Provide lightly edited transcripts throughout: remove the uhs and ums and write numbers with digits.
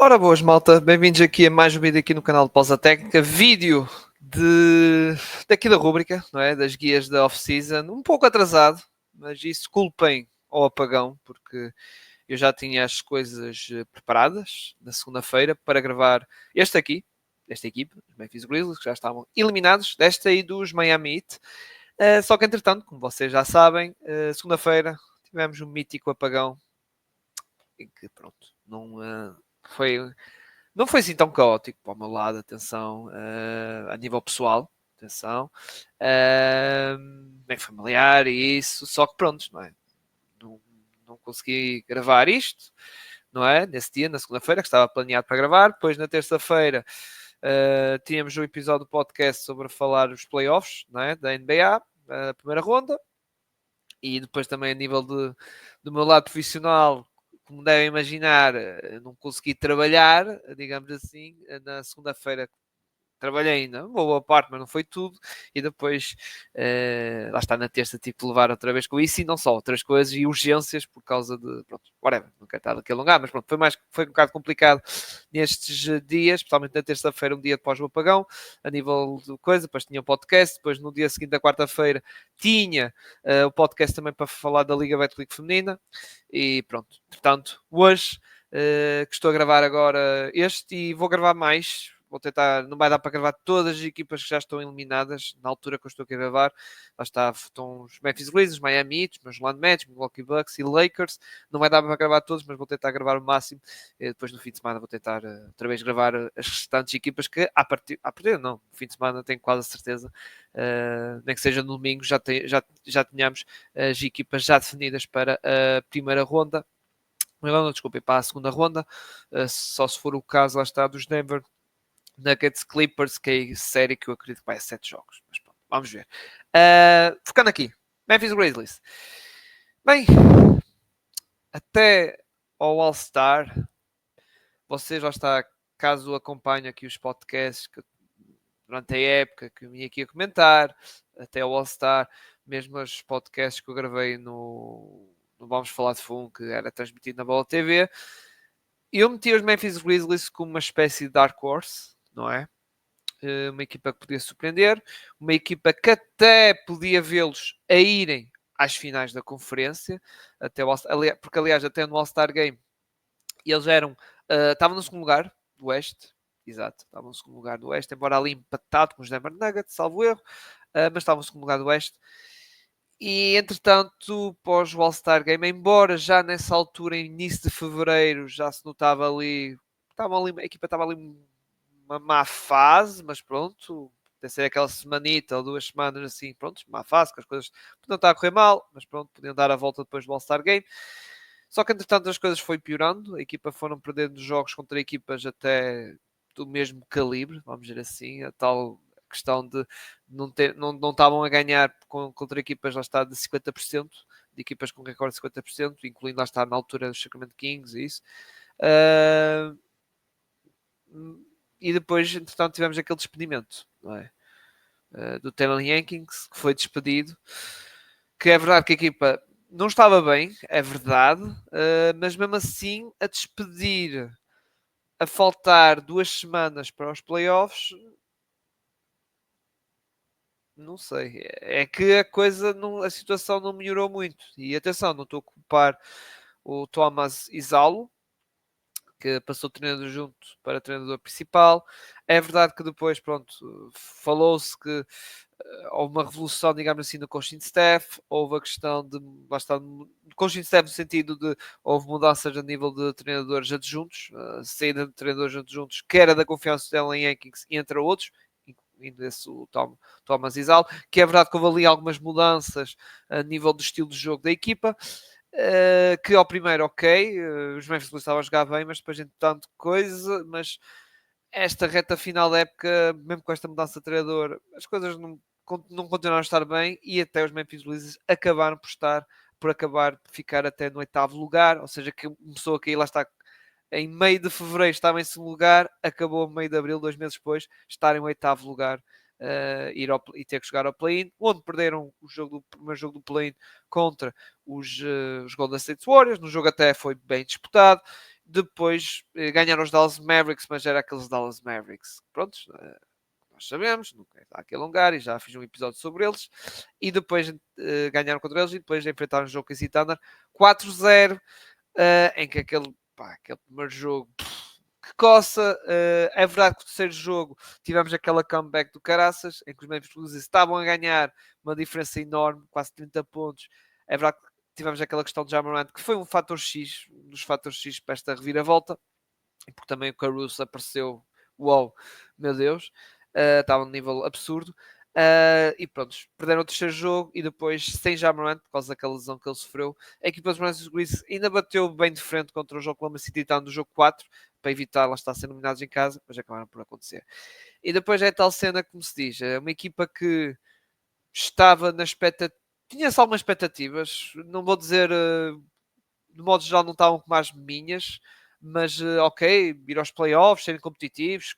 Ora boas, malta, bem-vindos aqui a mais um vídeo aqui no canal de Pausa Técnica, vídeo daqui da rúbrica, não é? Das guias da off-season, um pouco atrasado, mas isso culpem ao apagão, porque eu já tinha as coisas preparadas na segunda-feira para gravar desta equipa, os Memphis Grizzlies, que já estavam eliminados, desta aí dos Miami Heat. Só que entretanto, como vocês já sabem, segunda-feira tivemos um mítico apagão em que pronto, foi não foi assim tão caótico para o meu lado, atenção, a nível pessoal, atenção, bem familiar e isso, só que pronto, não é? Não, não consegui gravar isto, não é? Nesse dia, na segunda-feira, que estava planeado para gravar, depois na terça-feira tínhamos um episódio do podcast sobre falar os playoffs, não é? Da NBA, a primeira ronda, e depois também a nível do meu lado profissional, como devem imaginar, não consegui trabalhar, digamos assim, na segunda-feira trabalhei ainda uma boa parte, mas não foi tudo, e depois lá está na terça tive de levar outra vez com isso, e não só, outras coisas e urgências por causa de, pronto, whatever, não quero estar aqui a alongar, mas pronto, foi um bocado complicado nestes dias, especialmente na terça-feira, um dia após o apagão, a nível de coisa, depois tinha o podcast, depois no dia seguinte, da quarta-feira, tinha o podcast também para falar da Liga Betclic Feminina, e pronto, portanto, hoje que estou a gravar agora este e vou gravar mais. Vou tentar, não vai dar para gravar todas as equipas que já estão eliminadas na altura que eu estou aqui a gravar. Lá estão os Memphis Grizzlies, Miami Heat, os Orlando Magic, Milwaukee Bucks e Lakers. Não vai dar para gravar todos, mas vou tentar gravar o máximo. E depois no fim de semana vou tentar outra vez gravar as restantes equipas que, a partir não, no fim de semana tenho quase a certeza, nem que seja no domingo, já tenhamos as equipas já definidas para a primeira ronda. Desculpem, para a segunda ronda, só se for o caso, lá está, dos Denver Nuggets Clippers, que é a série que eu acredito que vai a 7 jogos. Mas pronto, vamos ver. Focando aqui, Memphis Grizzlies. Bem, até ao All-Star, vocês já está, caso acompanhem aqui os podcasts que, durante a época que eu vim aqui a comentar, até ao All-Star, mesmo os podcasts que eu gravei no Vamos Falar de Fundo, que era transmitido na Bola TV, eu meti os Memphis Grizzlies como uma espécie de Dark Horse, não é? Uma equipa que podia surpreender, uma equipa que até podia vê-los a irem às finais da conferência, porque aliás até no All-Star Game eles estavam no segundo lugar do Oeste, exato, estavam no segundo lugar do Oeste, embora ali empatado com os Denver Nuggets, salvo erro, mas estavam no segundo lugar do Oeste. E entretanto, pós o All-Star Game, embora já nessa altura, em início de fevereiro, já se notava ali, a equipa estava ali uma má fase, mas pronto, deve ser aquela semanita ou 2 semanas assim, pronto, má fase, que as coisas não está a correr mal, mas pronto, podiam dar a volta depois do All-Star Game. Só que entretanto as coisas foi piorando, a equipa foram perdendo jogos contra equipas até do mesmo calibre, vamos dizer assim, a tal questão de não estavam a ganhar contra equipas, lá está, de 50%, de equipas com recorde de 50%, incluindo lá está na altura dos Sacramento Kings e isso. E depois, entretanto, tivemos aquele despedimento, não é? Do Taylor Jenkins, que foi despedido. Que é verdade que a equipa não estava bem, é verdade, mas mesmo assim, a despedir, a faltar 2 semanas para os playoffs, não sei. É que a coisa, a situação não melhorou muito. E atenção, não estou a culpar o Thomas Isalo, que passou de treinador junto para treinador principal. É verdade que depois, pronto, falou-se que houve uma revolução, digamos assim, no coaching staff, houve a questão de bastante coaching staff no sentido de houve mudanças a nível de treinadores adjuntos, saída de treinadores adjuntos, que era da confiança dela em Jenkins, entre outros, incluindo esse o Thomas Isal, que é verdade que houve ali algumas mudanças a nível do estilo de jogo da equipa, que ao primeiro, ok, os Memphis estavam a jogar bem, mas depois entretanto coisa, mas esta reta final da época, mesmo com esta mudança de treinador, as coisas não continuaram a estar bem e até os Memphis Grizzlies acabaram por acabar por ficar até no 8º lugar, ou seja, que começou a cair, lá está, em meio de fevereiro estava em segundo lugar, acabou em meio de abril, 2 meses depois, estar em 8º lugar, e ter que jogar ao play-in, onde perderam o primeiro jogo do play-in contra os Golden State Warriors, no jogo até foi bem disputado. Depois ganharam os Dallas Mavericks, mas era aqueles Dallas Mavericks. Prontos, nós sabemos, não quero estar aqui a alongar e já fiz um episódio sobre eles. E depois ganharam contra eles e depois enfrentaram o jogo com esse Thunder 4-0, em que aquele primeiro jogo, que coça. É verdade que o terceiro jogo tivemos aquela comeback do caraças, em que os Memphis Grizzlies estavam a ganhar uma diferença enorme, quase 30 pontos. É verdade que tivemos aquela questão de Ja Morant, que foi um fator X, um dos fatores X para esta reviravolta, e porque também o Caruso apareceu, uau, meu Deus, estava num nível absurdo. E pronto, perderam o terceiro jogo e depois, sem Ja Morant, por causa daquela lesão que ele sofreu, a equipa dos Memphis Grizzlies ainda bateu bem de frente contra o Oklahoma City Thunder no jogo 4, para evitar lá estar sendo eliminados em casa, mas acabaram por acontecer. E depois é tal cena, como se diz, é uma equipa que estava na expectativa, tinha-se algumas expectativas, não vou dizer, de modo geral não estavam como as minhas, mas ok, ir aos playoffs, serem competitivos,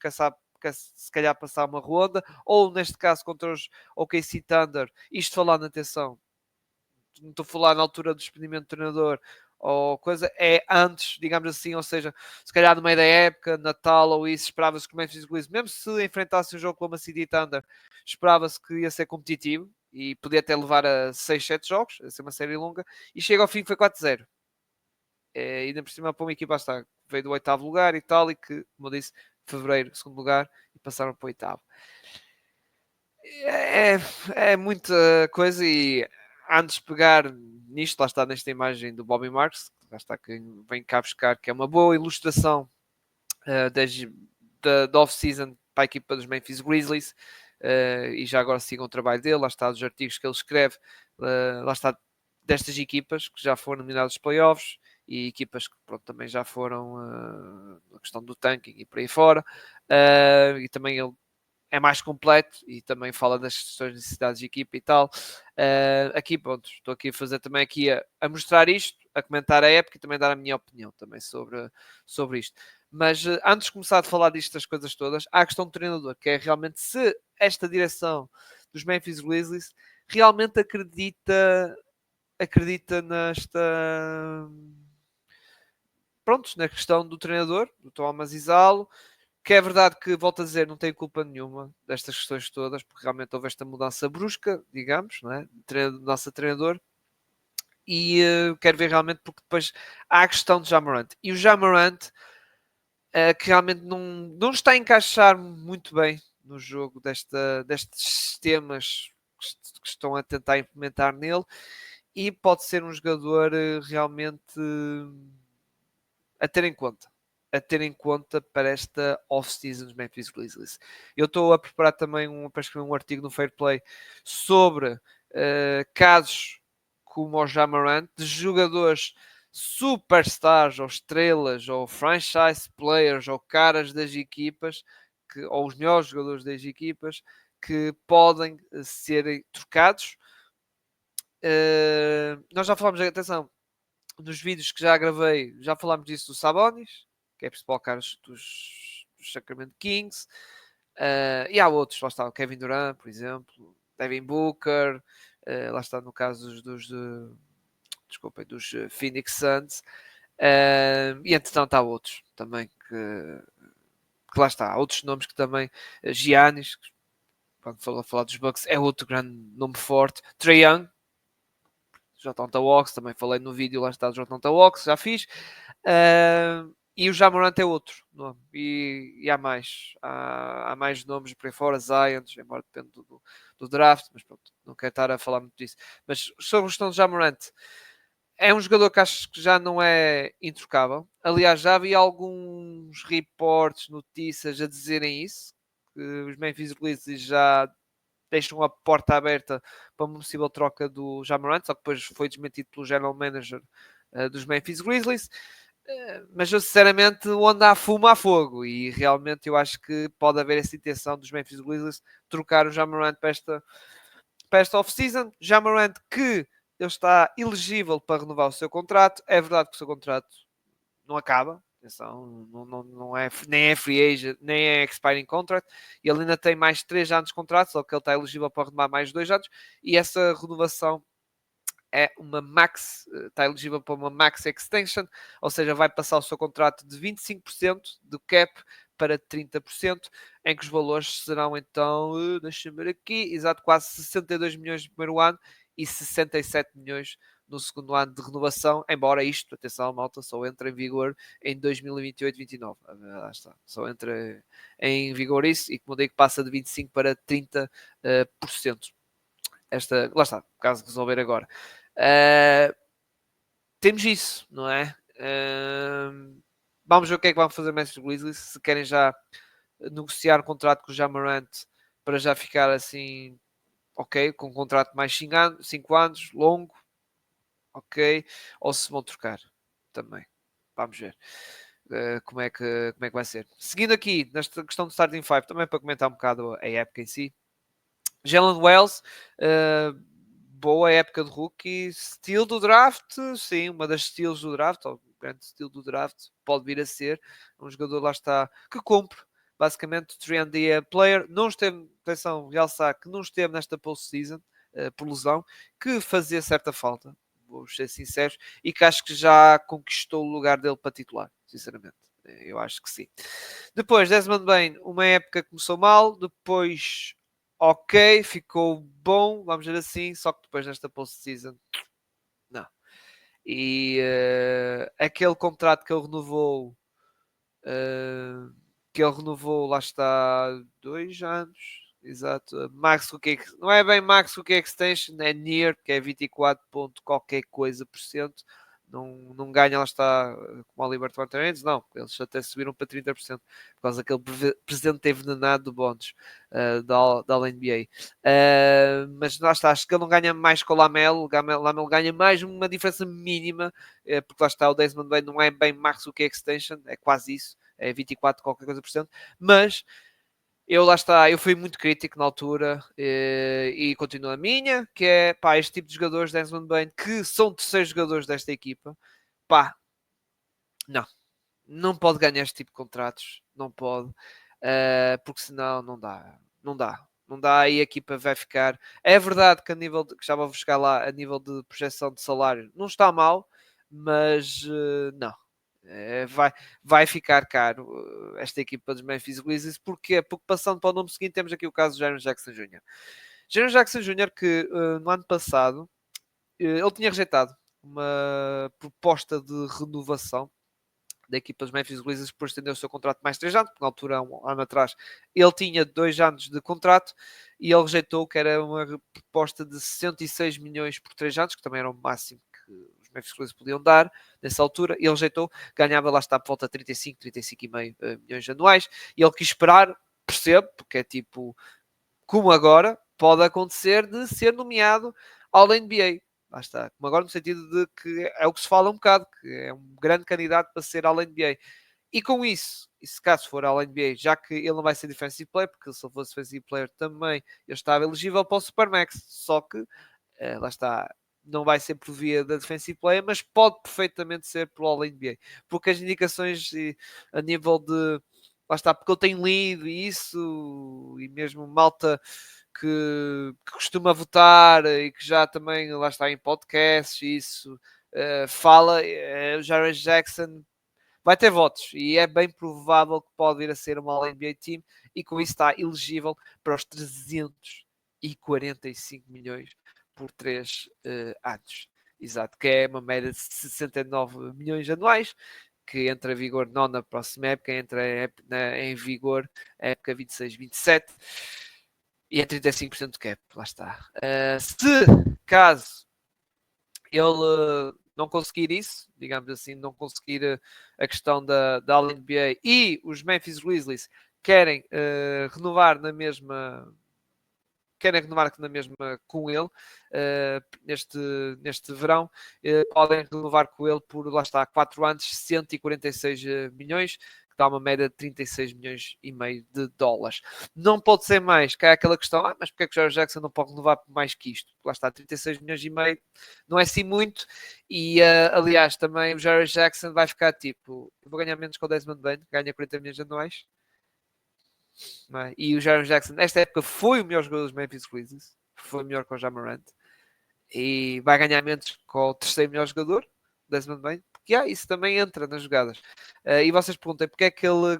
se calhar passar uma ronda, ou neste caso contra os OKC Thunder, isto falando, atenção, não estou a falar na altura do despedimento do treinador, ou coisa, é antes, digamos assim, ou seja, se calhar no meio da época, Natal ou isso, esperava-se que o Memphis Grizzlies, mesmo se enfrentasse um jogo com uma City Thunder, esperava-se que ia ser competitivo e podia até levar a 6, 7 jogos, a ser uma série longa, e chega ao fim foi 4-0. Ainda por cima para uma equipa está, veio do oitavo lugar e tal, e que, como eu disse, fevereiro, segundo lugar, e passaram para o oitavo. É, é muita coisa e antes de pegar nisto, lá está nesta imagem do Bobby Marks, lá está que vem cá buscar, que é uma boa ilustração da off-season para a equipa dos Memphis Grizzlies, e já agora sigam o trabalho dele, lá está dos artigos que ele escreve, lá está destas equipas que já foram nominadas aos playoffs e equipas que pronto, também já foram na questão do tanking e por aí fora, e também ele é mais completo e também fala das questões de necessidades de equipa e tal. Aqui, pronto, estou aqui a fazer também aqui a mostrar isto, a comentar a época e também dar a minha opinião também sobre isto. Mas antes de começar a falar disto, das coisas todas, há a questão do treinador, que é realmente se esta direção dos Memphis Grizzlies realmente acredita nesta, pronto, na questão do treinador, do Thomas Isalo, que é verdade que, volto a dizer, não tem culpa nenhuma destas questões todas, porque realmente houve esta mudança brusca, digamos, não é? Do nosso treinador. E quero ver realmente, porque depois há a questão de Ja Morant. E o Ja Morant, que realmente não está a encaixar muito bem no jogo destes sistemas que estão a tentar implementar nele. E pode ser um jogador realmente a ter em conta. A ter em conta para esta off-season dos Memphis Grizzlies. Eu estou a preparar também para escrever um artigo no Fair Play sobre casos como o Jamarant, de jogadores superstars ou estrelas ou franchise players ou caras das equipas, ou os melhores jogadores das equipas, que podem ser trocados. Nós já falamos, atenção, nos vídeos que já gravei, já falámos disso do Sabonis, que é principal cara dos Sacramento Kings. E há outros, lá está o Kevin Durant, por exemplo, Devin Booker, lá está no caso desculpem, dos Phoenix Suns. E entretanto há outros também que lá está, há outros nomes que também, Giannis, quando falar dos Bucks, é outro grande nome forte. Trae Young, J.T. Walks, também falei no vídeo, lá está o J.T. Walks, já fiz. E o Jamorant é outro nome. E há mais. Há mais nomes por aí fora, Zions, embora dependa do draft, mas pronto, não quero estar a falar muito disso. Mas sobre a questão do Jamorant, é um jogador que acho que já não é introcável. Aliás, já vi alguns reportes, notícias a dizerem isso, que os Memphis Grizzlies já deixam a porta aberta para uma possível troca do Jamorant, só que depois foi desmentido pelo general manager dos Memphis Grizzlies. Mas eu sinceramente, onde há fumo há fogo, e realmente eu acho que pode haver essa intenção dos Memphis Grizzlies trocar o Jamorant para esta off-season. Jamorant que ele está elegível para renovar o seu contrato. É verdade que o seu contrato não acaba, atenção, não é, nem é free agent, nem é expiring contract. Ele ainda tem mais 3 anos de contrato, só que ele está elegível para renovar mais 2 anos, e essa renovação é uma max, está elegível para uma max extension, ou seja, vai passar o seu contrato de 25% do cap para 30%, em que os valores serão então, deixa-me ver aqui, exato, quase 62 milhões no primeiro ano e 67 milhões no segundo ano de renovação, embora isto, atenção malta, só entre em vigor em 2028-29. Lá está, só entra em vigor isso, e como digo, passa de 25% para 30%. Lá está, caso resolver agora. Temos isso, não é? Vamos ver o que é que vão fazer Memphis Grizzlies, se querem já negociar um contrato com o Jamorant para já ficar assim, ok, com um contrato mais 5 anos, longo, ok, ou se vão trocar também. Vamos ver como é que vai ser. Seguindo aqui, nesta questão do Starting 5, também para comentar um bocado a época em si. Jalen Wells, boa época de rookie, estilo do draft, sim, uma das estilos do draft, ou grande estilo do draft, pode vir a ser um jogador lá está que cumpre, basicamente 3 player, não esteve, atenção, realçar que não esteve nesta postseason por lesão, que fazia certa falta, vou ser sinceros, e que acho que já conquistou o lugar dele para titular, sinceramente. Eu acho que sim. Depois, Desmond Bane, uma época começou mal, depois ok, ficou bom, vamos dizer assim, só que depois nesta postseason, não. E aquele contrato que ele renovou, lá está, 2 anos, exato. Max Rookie, não é bem Max Rookie Extension, é Near, que é 24 ponto qualquer coisa por cento. Não ganha, lá está, como o Liberty Martinez, não, eles até subiram para 30%, por causa daquele presente envenenado do bónus da NBA. Mas lá está, acho que ele não ganha mais com o Lamelo ganha mais uma diferença mínima, porque lá está, o Desmond Bane não é bem Max Rookie Extension, é quase isso, é 24 qualquer coisa por cento, mas lá está, eu fui muito crítico na altura e continuo a minha, que é, pá, este tipo de jogadores, Desmond Bane, que são terceiros jogadores desta equipa, pá, não pode ganhar este tipo de contratos, não pode, porque senão não dá e a equipa vai ficar. É verdade que a nível que já vou buscar lá, a nível de projeção de salário, não está mal, mas não. Vai ficar caro esta equipa dos Memphis Grizzlies. Porquê? Porque passando para o nome seguinte, temos aqui o caso do Jaren Jackson Jr. Jaren Jackson Jr. que no ano passado ele tinha rejeitado uma proposta de renovação da equipa dos Memphis Grizzlies, depois estendeu o seu contrato mais 3 anos, porque na altura, um ano atrás, ele tinha 2 anos de contrato e ele rejeitou, que era uma proposta de 66 milhões por 3 anos, que também era o máximo que os Memphis Grizzlies podiam dar nessa altura, e ele rejeitou, ganhava lá está por volta de 35,5 milhões anuais, e ele quis esperar, percebo, porque é tipo, como agora, pode acontecer de ser nomeado ao NBA. Lá está. Como agora no sentido de que é o que se fala um bocado, que é um grande candidato para ser ao NBA. E com isso, e se caso for ao NBA, já que ele não vai ser defensive player, porque se ele fosse defensive player também, ele estava elegível para o Supermax. Só que, lá está, não vai ser por via da defensive player, mas pode perfeitamente ser pelo All-NBA. Porque as indicações a nível de... Lá está, porque eu tenho lido isso, e mesmo malta que costuma votar e que já também lá está em podcasts, isso fala, o Jaren Jackson vai ter votos e é bem provável que pode vir a ser uma All-NBA Team e com isso está elegível para os 345 milhões por 3 anos. Exato, que é uma média de 69 milhões anuais, que entra em vigor não na próxima época, entra em vigor a época 26-27 e é 35% de cap, lá está. Se caso ele não conseguir isso, digamos assim, não conseguir a questão da All-NBA e os Memphis Grizzlies renovar na mesma querem renovar na mesma com ele neste verão, podem renovar com ele por, lá está, 4 anos, 146 milhões, que dá uma média de 36 milhões e meio de dólares. Não pode ser mais, que é aquela questão, mas porque é que o George Jackson não pode renovar por mais que isto? Lá está, 36 milhões e meio, não é assim muito, e aliás, também o George Jackson vai ficar tipo, vou ganhar menos que o Desmond Bane, ganha 40 milhões anuais, é? E o Jaren Jackson, nesta época, foi o melhor jogador dos Memphis Grizzlies. Foi melhor que o Jamorant. e vai ganhar menos com o terceiro melhor jogador, Desmond Bain, porque isso também entra nas jogadas. E vocês perguntem porque é que ele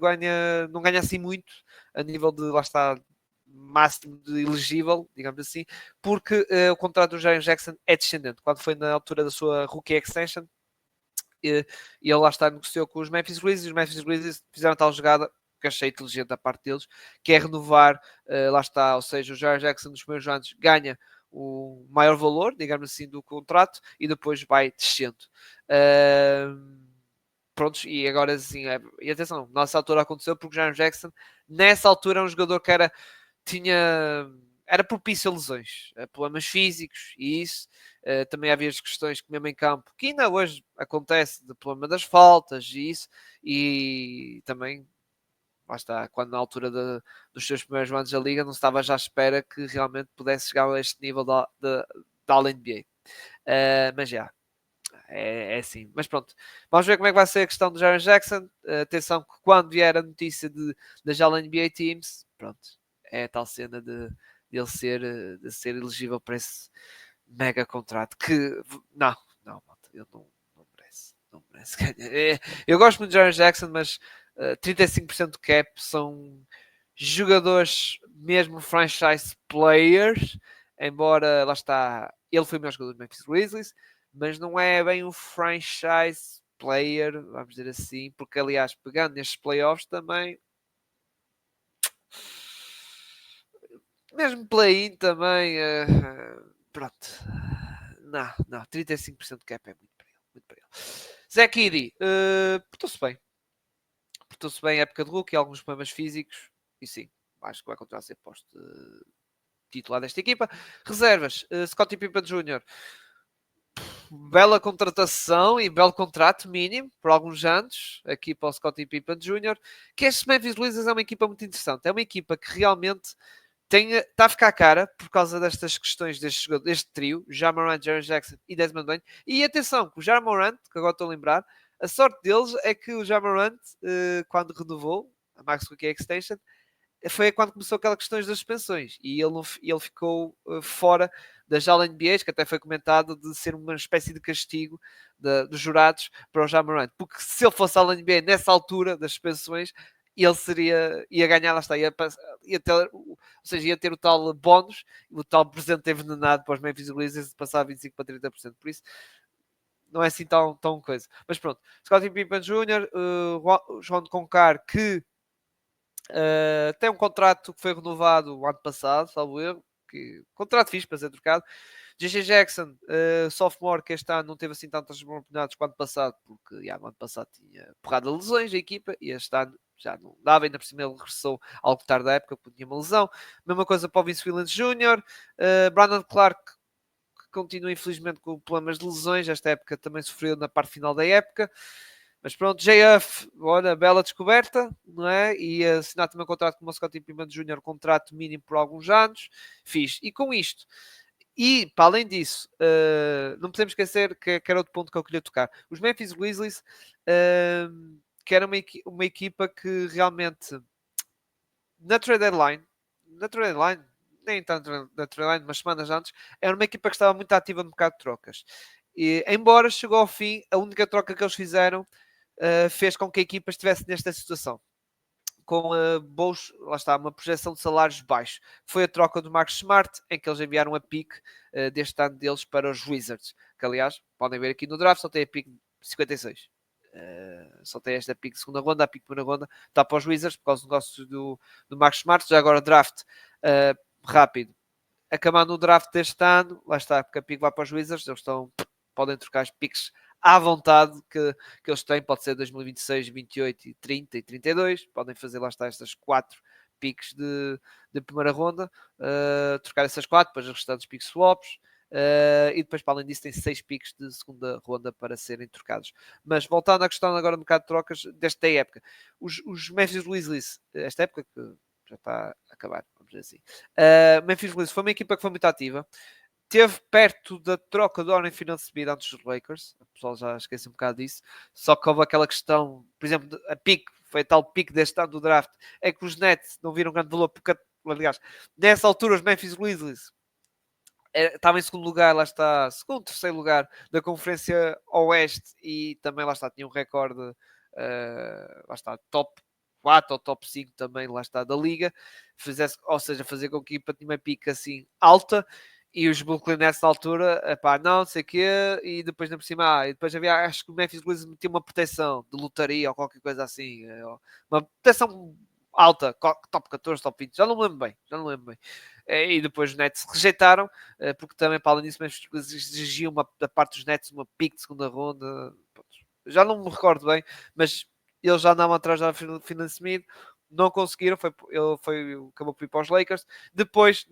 não ganha assim muito a nível de, lá está, máximo de elegível, digamos assim, porque o contrato do Jaren Jackson é descendente. Quando foi na altura da sua rookie extension, e ele lá está, negociou com os Memphis Grizzlies, e os Memphis Grizzlies fizeram tal jogada que achei inteligente da parte deles, que é renovar, lá está, ou seja, o Jaren Jackson nos primeiros anos ganha o maior valor, digamos assim, do contrato e depois vai descendo. Prontos, e agora assim, e atenção, nessa altura aconteceu porque o Jaren Jackson, nessa altura, é um jogador que era propício a lesões, a problemas físicos e isso. Também havia as questões que mesmo em campo, que ainda hoje acontece, do problema das faltas e isso, e também, lá está, quando na altura dos seus primeiros anos da liga, não estava já à espera que realmente pudesse chegar a este nível da NBA. Mas já, é assim. Mas pronto, vamos ver como é que vai ser a questão do Jaren Jackson. Atenção que quando vier a notícia das All NBA Teams, pronto, é a tal cena de ele ser elegível para esse mega contrato que não, não, ele não merece, não merece ganhar. Eu gosto muito de Jaren Jackson, mas 35% do cap são jogadores mesmo franchise players, embora lá está, ele foi o melhor jogador do Memphis Grizzlies, mas não é bem um franchise player, vamos dizer assim, porque aliás, pegando nestes playoffs também, mesmo play-in também, pronto, não, 35% de cap é muito para ele, muito para ele. Zé Kiddy, portou-se bem a época de rookie, alguns problemas físicos, e sim, acho que vai continuar a ser posto titular desta equipa. Reservas, Scottie Pippen Jr., bela contratação e belo contrato mínimo por alguns anos aqui para o Scottie Pippen Jr. Que este Memphis Grizzlies é uma equipa muito interessante. É uma equipa que realmente está a ficar cara por causa destas questões deste trio, Ja Morant, Jaren Jackson e Desmond Bain. E atenção, que o Ja Morant, que agora estou a lembrar, a sorte deles é que o Ja Morant, quando renovou a Max Rookie Extension, foi quando começou aquelas questões das suspensões e ele ficou fora das All-NBAs, que até foi comentado de ser uma espécie de castigo dos jurados para o Ja Morant, porque se ele fosse All-NBA nessa altura das suspensões, ele ia ganhar, lá está, ia ter, ou seja, ia ter o tal bónus, o tal presente envenenado para os Memphis Grizzlies de passar 25 para 30%, por isso não é assim tão coisa. Mas pronto, Scottie Pippen Jr., João de Concar, que tem um contrato que foi renovado o ano passado, salvo erro. Contrato fixe para ser trocado. JJ Jackson, sophomore, que este ano não teve assim tantas oportunidades quanto ano passado, porque no ano passado tinha porrada de lesões a equipa e este ano já não dava, ainda por cima ele regressou algo tarde da época porque tinha uma lesão. Mesma coisa para o Vince Williams Jr., Brandon Clark, que continua infelizmente com problemas de lesões, esta época também sofreu na parte final da época. Mas pronto, JF, olha, bela descoberta, não é? E assinar também um contrato com o Scottie Pippen Jr., contrato mínimo por alguns anos, fiz. E com isto, e para além disso, não podemos esquecer que era outro ponto que eu queria tocar. Os Memphis Grizzlies, que era uma equipa que realmente, na trade deadline, nem tanto na trade deadline, mas semanas antes, era uma equipa que estava muito ativa no mercado de trocas. E, embora chegou ao fim, a única troca que eles fizeram fez com que a equipa estivesse nesta situação. Com lá está, uma projeção de salários baixos. Foi a troca do Marcus Smart, em que eles enviaram a pick deste ano deles para os Wizards, que aliás, podem ver aqui no draft, só tem a pick 56. Só tem esta pick de segunda ronda, a pick de primeira ronda está para os Wizards, por causa do negócio do Marcus Smart. Já agora draft rápido. Acabando o draft deste ano, lá está, porque a pick vai para os Wizards, eles podem trocar as picks à vontade que eles têm, pode ser 2026, 28 e 30 e 32, podem fazer lá está estas 4 picks de primeira ronda, trocar essas 4, depois os restantes pick swaps, e depois para além disso tem 6 picks de segunda ronda para serem trocados. Mas voltando à questão agora do mercado de trocas desta época, os Memphis Grizzlies, esta época que já está a acabar, vamos dizer assim, Memphis Grizzlies foi uma equipa que foi muito ativa, teve perto da troca do Oren Finney-Smith antes dos Lakers. O pessoal já esquece um bocado disso. Só que houve aquela questão, por exemplo, a pique, foi a tal pique deste ano do draft, é que os Nets não viram grande valor, porque, aliás, nessa altura os Memphis Grizzlies estava em segundo lugar, lá está, segundo, terceiro lugar da Conferência Oeste e também lá está, tinha um recorde, lá está, top 4 ou top 5 também, lá está, da Liga, ou seja, fazer com que a equipa tinha uma pica assim alta e os Brooklyn Nets na altura, epá, não sei o quê, e depois na por cima, e depois havia, acho que o Memphis Grizzlies metia uma proteção de lotaria ou qualquer coisa assim, uma proteção alta, top 14, top 20, já não me lembro bem, já não me lembro bem. E depois os Nets rejeitaram, porque também para além disso, mas exigiam da parte dos Nets uma pique de segunda ronda. Já não me recordo bem, mas eles já andavam atrás da Finan Smith, não conseguiram, acabou por ir para os Lakers. Depois,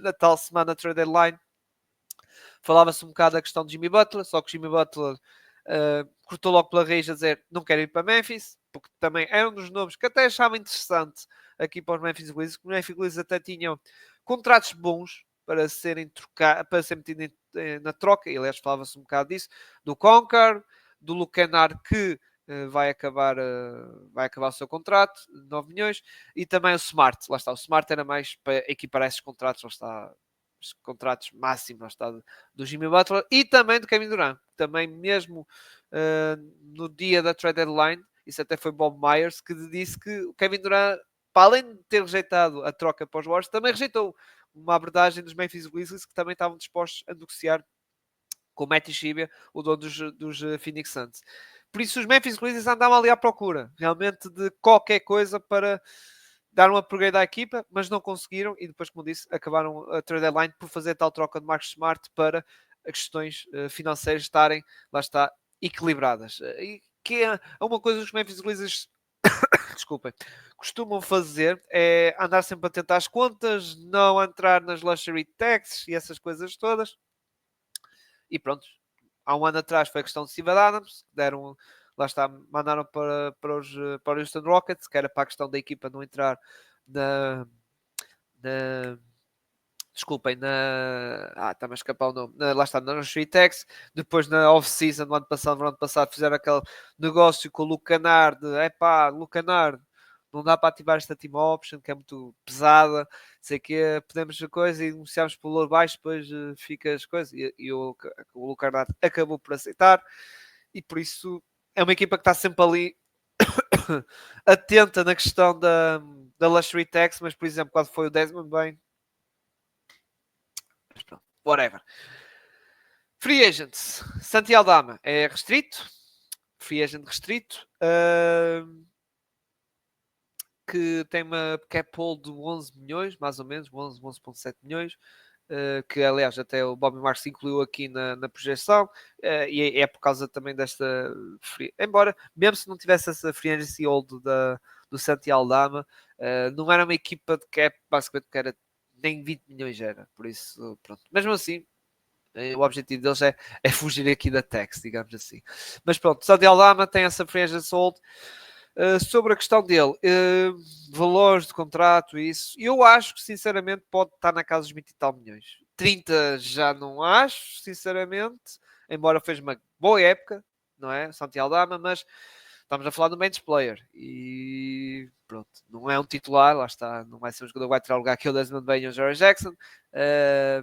na tal semana trade deadline, falava-se um bocado da questão de Jimmy Butler, só que Jimmy Butler cortou logo pela raiz a dizer não quero ir para Memphis, porque também é um dos nomes que até achava interessante aqui para os Memphis Grizzlies, que os Memphis Grizzlies até tinham contratos bons para serem trocados, para ser metido na troca, e aliás falava-se um bocado disso, do Concar, do Lucanar que vai acabar o seu contrato, 9 milhões, e também o Smart, lá está, o Smart era mais para equiparar esses contratos, lá está, os contratos máximos, lá está, do Jimmy Butler e também do Kevin Durant, também mesmo no dia da trade deadline, isso até foi Bob Myers que disse que o Kevin Durant, para além de ter rejeitado a troca para os Warriors, também rejeitou uma abordagem dos Memphis Grizzlies que também estavam dispostos a negociar com o Matt Ishibia, o dono dos Phoenix Suns. Por isso os Memphis Grizzlies andavam ali à procura, realmente, de qualquer coisa para dar um upgrade à equipa, mas não conseguiram e depois, como disse, acabaram a trade deadline por fazer tal troca de Marcus Smart para as questões financeiras estarem, lá está, equilibradas. E que é uma coisa que os Memphis Grizzlies desculpem, costumam fazer é andar sempre a tentar as contas, não entrar nas luxury taxes e essas coisas todas. E pronto, há um ano atrás foi a questão de Steven Adams, deram, lá está, mandaram para os Houston Rockets, que era para a questão da equipa não entrar na desculpem, está-me a escapar o nome, lá está, na Street depois na off-season no ano passado, fizeram aquele negócio com o Lucanar, Lucanar, não dá para ativar esta team option, que é muito pesada, sei que podemos a coisa e negociamos pelo valor baixo, depois fica as coisas, e o Lucanar acabou por aceitar, e por isso é uma equipa que está sempre ali atenta na questão da Luxury Tax, mas por exemplo, quando foi o Desmond Bain, whatever. Free Agents. Santi Aldama é restrito. Free Agent restrito. Que tem uma cap hold de 11 milhões, mais ou menos, 11,7 milhões. Que aliás até o Bobby Marks incluiu aqui na projeção, e é por causa também desta embora, mesmo se não tivesse essa free agency hold do Santi Aldama, não era uma equipa de cap, basicamente que era nem 20 milhões era, por isso, pronto. Mesmo assim, o objetivo deles é fugir aqui da tax, digamos assim. Mas pronto, Santi Aldama tem essa free agency hold. Sobre a questão dele, valores de contrato e isso, eu acho que sinceramente pode estar na casa dos 20 e tal milhões. 30 já não acho, sinceramente, embora fez uma boa época, não é? Santi Aldama, mas estamos a falar do bench player e pronto, não é um titular, lá está, não vai ser um jogador que vai tirar o lugar aqui o Desmond Bain e o Jerry Jackson,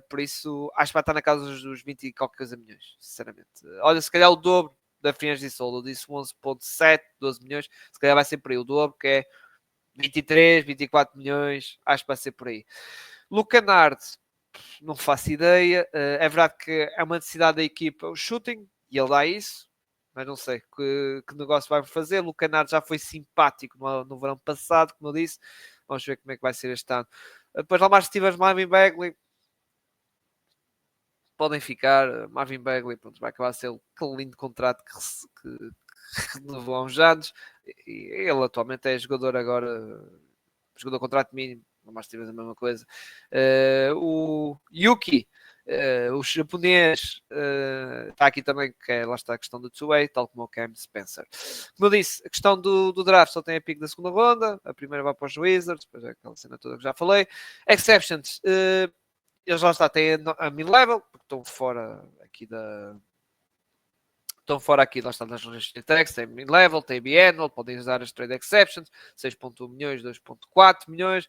por isso acho que vai estar na casa dos 20 e qualquer coisa milhões, sinceramente. Olha, se calhar o dobro da Friends de Solo, disse 11,7, 12 milhões, se calhar vai ser por aí o dobro, que é 23, 24 milhões, acho que vai ser por aí. Lucanard, não faço ideia, é verdade que é uma necessidade da equipa o shooting, e ele dá isso, mas não sei que negócio vai fazer. Lucanard já foi simpático no verão passado, como eu disse, vamos ver como é que vai ser este ano. Depois lá mais tivemos Marvin Bagley, podem ficar. Marvin Bagley, pronto, vai acabar a ser aquele lindo contrato que renovou há uns anos. E ele atualmente é jogador agora, jogador contrato mínimo, mas tivemos a mesma coisa. O Yuki, o japonês, está aqui também, que lá está a questão do two-way, tal como o Cam Spencer. Como eu disse, a questão do draft só tem a pique da segunda ronda, a primeira vai para os Wizards, depois é aquela cena toda que já falei. Exceptions, eles lá está, têm a mid-level, porque estão fora aqui estão fora aqui, lá está das restriction tags, tem mid-level, tem biannual, podem usar as trade exceptions, 6.1 milhões, 2.4 milhões,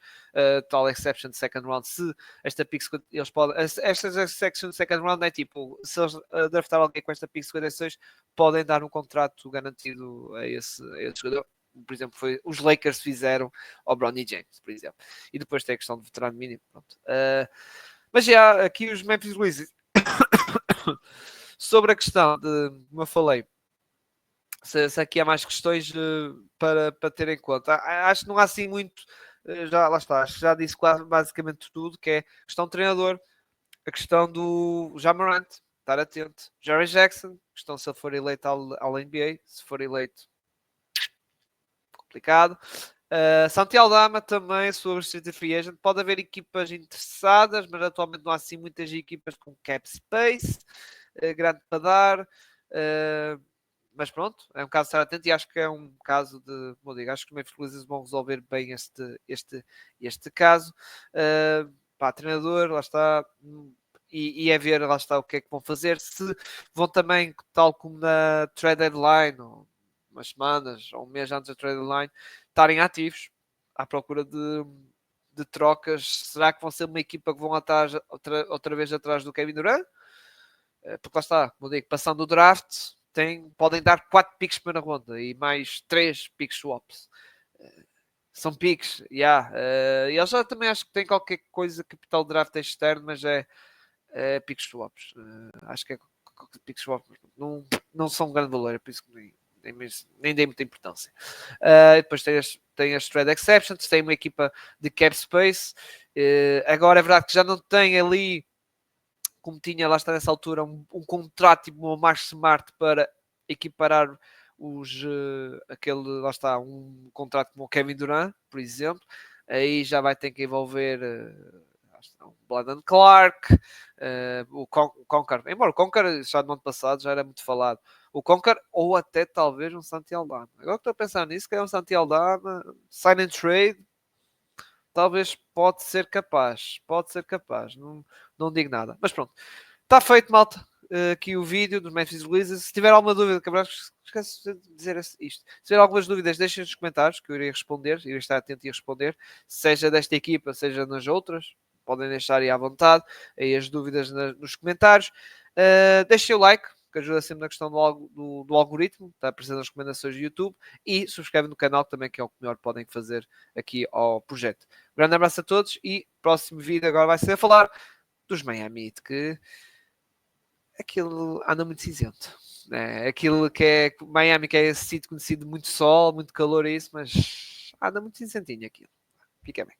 tal exception second round, se esta pick, eles podem, estas exception second round é tipo, se eles draftar alguém com esta pick 56, podem dar um contrato garantido a esse jogador. Por exemplo, foi os Lakers fizeram ao Bronny James, por exemplo. E depois tem a questão do veterano mínimo. Mas já aqui os Memphis Grizzlies sobre a questão de, como eu falei, se aqui há mais questões para ter em conta. Acho que não há assim muito, já lá está, acho que já disse quase basicamente tudo, que é a questão do treinador, a questão do Ja Morant, estar atento, Jerry Jackson, questão se ele for eleito ao NBA, se for eleito, complicado. Santi Aldama também sobre o Free Agent. Pode haver equipas interessadas, mas atualmente não há assim muitas equipas com cap space grande para dar. Mas pronto, é um caso de estar atento e acho que é um caso de, como eu digo, acho que os Memphis Grizzlies vão resolver bem este caso. Treinador, lá está, e é ver, lá está, o que é que vão fazer, se vão também, tal como na trade deadline, ou umas semanas, ou um mês antes da trade deadline, estarem ativos à procura de trocas. Será que vão ser uma equipa que vão atrás, outra vez atrás do Kevin Durant? Porque lá está, como eu digo, passando o draft, podem dar 4 picks de primeira ronda e mais 3 picks swaps. São picks, yeah. E eles já também acho que tem qualquer coisa, capital draft externo, mas é picks swaps. Acho que é picks swaps. Não são um grande valor, é por isso que nem dei muita importância. Depois tem as trade exceptions, tem uma equipa de cap space. Agora é verdade que já não tem ali, como tinha lá está nessa altura, um contrato tipo uma Mark Smart para equiparar aquele, lá está, um contrato como o Kevin Durant, por exemplo. Aí já vai ter que envolver o Brandon Clark, o Conker, embora o Conker já no ano passado já era muito falado, o Conker ou até talvez um Santi Aldama. Agora que estou a pensar nisso, que é um Santi Aldama, sign and trade, talvez pode ser capaz, não digo nada, mas pronto, está feito, malta. Aqui o vídeo dos Memphis Grizzlies. Se tiver alguma dúvida, esqueço de dizer isto. Se tiver algumas dúvidas, deixem nos comentários que eu irei responder, irei estar atento e responder, seja desta equipa, seja nas outras. Podem deixar aí à vontade aí as dúvidas nos comentários. Deixem o like, que ajuda sempre na questão do algoritmo, está aparecendo nas recomendações do YouTube, e subscrevem no canal também, que é o que melhor podem fazer aqui ao projeto. Um grande abraço a todos e próximo vídeo agora vai ser a falar dos Miami Heat, que aquilo anda muito cinzento. Aquilo que é Miami, que é esse sítio conhecido, muito sol, muito calor, é isso, mas anda muito cinzentinho aquilo. Fica bem.